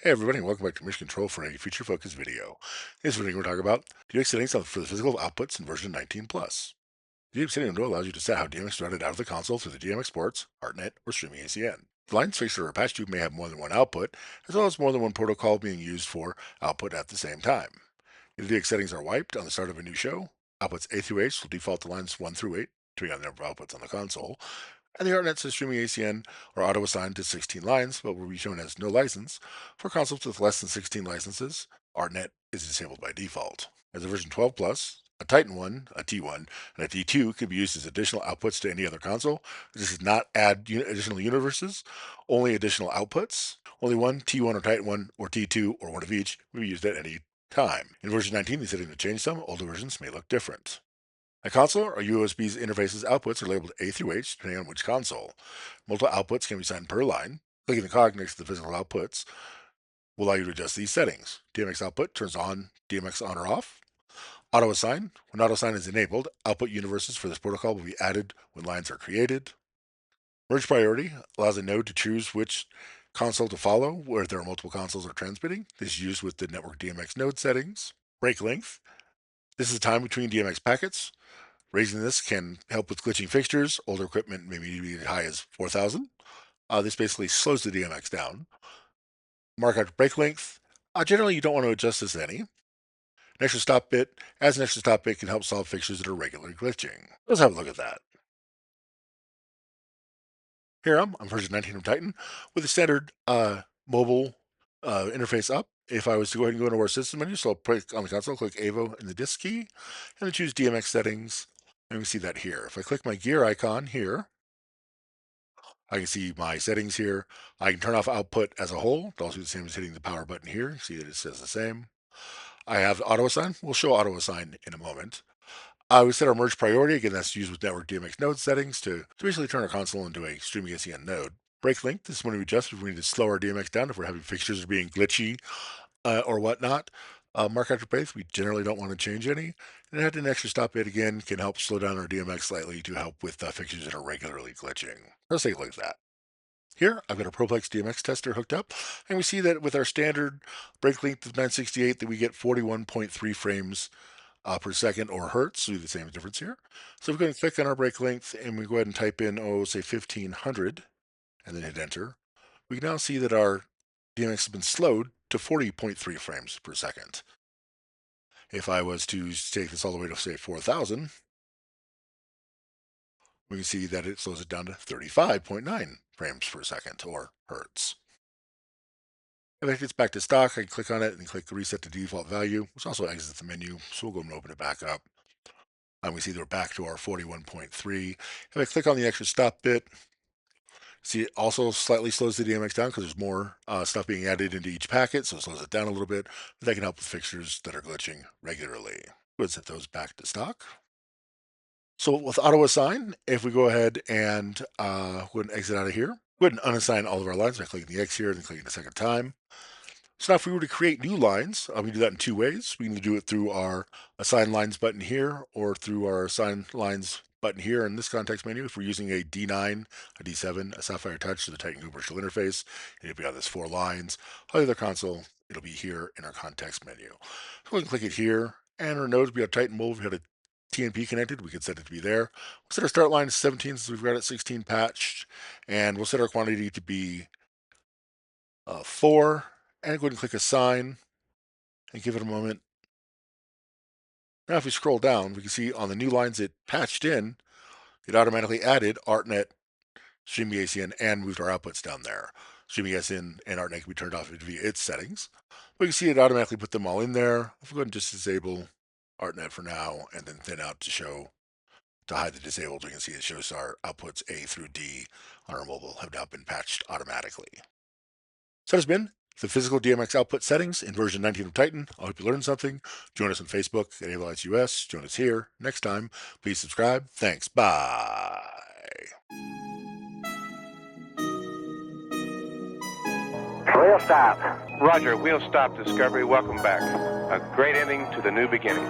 Hey everybody, and welcome back to Mission Control for a future-focused video. In this video, we're going to talk about DMX settings for the physical outputs in version 19 plus. The DMX setting window allows you to set how DMX is routed out of the console through the DMX ports, ArtNet, or streaming ACN. The lines fixed or attached to may have more than one output, as well as more than one protocol being used for output at the same time. If the DMX settings are wiped on the start of a new show, outputs A through H will default to lines 1 through 8, depending on the number of outputs on the console, and the ArtNet to streaming ACN are auto-assigned to 16 lines, but will be shown as no license. For consoles with less than 16 licenses, ArtNet is disabled by default. As a version 12 plus, a Titan 1, a T1, and a T2 can be used as additional outputs to any other console. This does not add additional universes, only additional outputs. Only one T1 or Titan 1 or T2 or one of each will be used at any time. In version 19, these settings have changed some. Older versions may look different. A console or USB's interface's outputs are labeled A through H depending on which console. Multiple outputs can be assigned per line. Clicking the cog next to the physical outputs will allow you to adjust these settings. DMX output turns on DMX on or off. Auto assign. When auto assign is enabled, output universes for this protocol will be added when lines are created. Merge priority allows a node to choose which console to follow where there are multiple consoles are transmitting. This is used with the network DMX node settings. Break length. This is the time between DMX packets. Raising this can help with glitching fixtures. Older equipment may be as high as 4,000. This basically slows the DMX down. Mark out break length. Generally, you don't want to adjust this any. An extra stop bit. As an extra stop bit can help solve fixtures that are regularly glitching. Let's have a look at that. Here I'm version 19 of Titan with a standard mobile interface up. If I was to go ahead and go into our system menu, so I'll click on the console, click AVO in the disk key, and then choose DMX settings. And we see that here. If I click my gear icon here, I can see my settings here. I can turn off output as a whole. It'll also do the same as hitting the power button here. See that it says the same. I have auto assign. We'll show auto assign in a moment. We set our merge priority. Again, that's used with network DMX node settings to basically turn our console into a streaming ACN node. Break length. This is when we adjust if we need to slow our DMX down, if we're having fixtures that are being glitchy or whatnot. Mark after break, we generally don't want to change any. And add an extra stop bit again can help slow down our DMX slightly to help with fixtures that are regularly glitching. Let's take a look at that. Here, I've got a Proplex DMX tester hooked up, and we see that with our standard break length of 968 that we get 41.3 frames per second or hertz. So we do the same difference here. So if we go and click on our break length and we go ahead and type in, say 1500 and then hit enter, we can now see that our DMX has been slowed to 40.3 frames per second. If I was to take this all the way to say 4000, we can see that it slows it down to 35.9 frames per second or hertz. If it gets back to stock, I can click on it and click reset to default value, which also exits the menu. So we'll go and open it back up. And we see that we're back to our 41.3. If I click on the extra stop bit, see it also slightly slows the DMX down because there's more stuff being added into each packet, so it slows it down a little bit. But that can help with fixtures that are glitching regularly. We'll set those back to stock. So with auto assign, if we go ahead and go ahead and exit out of here, go ahead and unassign all of our lines by clicking the X here and then clicking the second time. So now if we were to create new lines, we can do that in two ways. We can do it through our assign lines button here or through our assign lines button here in this context menu. If we're using a D9, a D7, a Sapphire Touch to the Titan Virtual Interface, it'll be on this 4 lines. On the other console, it'll be here in our context menu. So we can click it here, and our nodes, we have Titan Mobile, we have a TNP connected, we can set it to be there. We'll set our start line to 17 since we've got it 16 patched, and we'll set our quantity to be 4, and go ahead and click assign and give it a moment. Now if we scroll down, we can see on the new lines it patched in, it automatically added ArtNet, Streaming ACN, and moved our outputs down there. Streaming ACN and ArtNet can be turned off via its settings. But you can see it automatically put them all in there. If we go ahead and just disable ArtNet for now and then thin out to hide the disabled, we can see it shows our outputs A through D on our mobile have now been patched automatically. So that has been the physical DMX output settings in version 19 of Titan. I hope you learned something. Join us on Facebook at Avolites US. Join us here next time. Please subscribe. Thanks. Bye. Wheel stop. Roger, we'll stop Discovery. Welcome back. A great ending to the new beginning.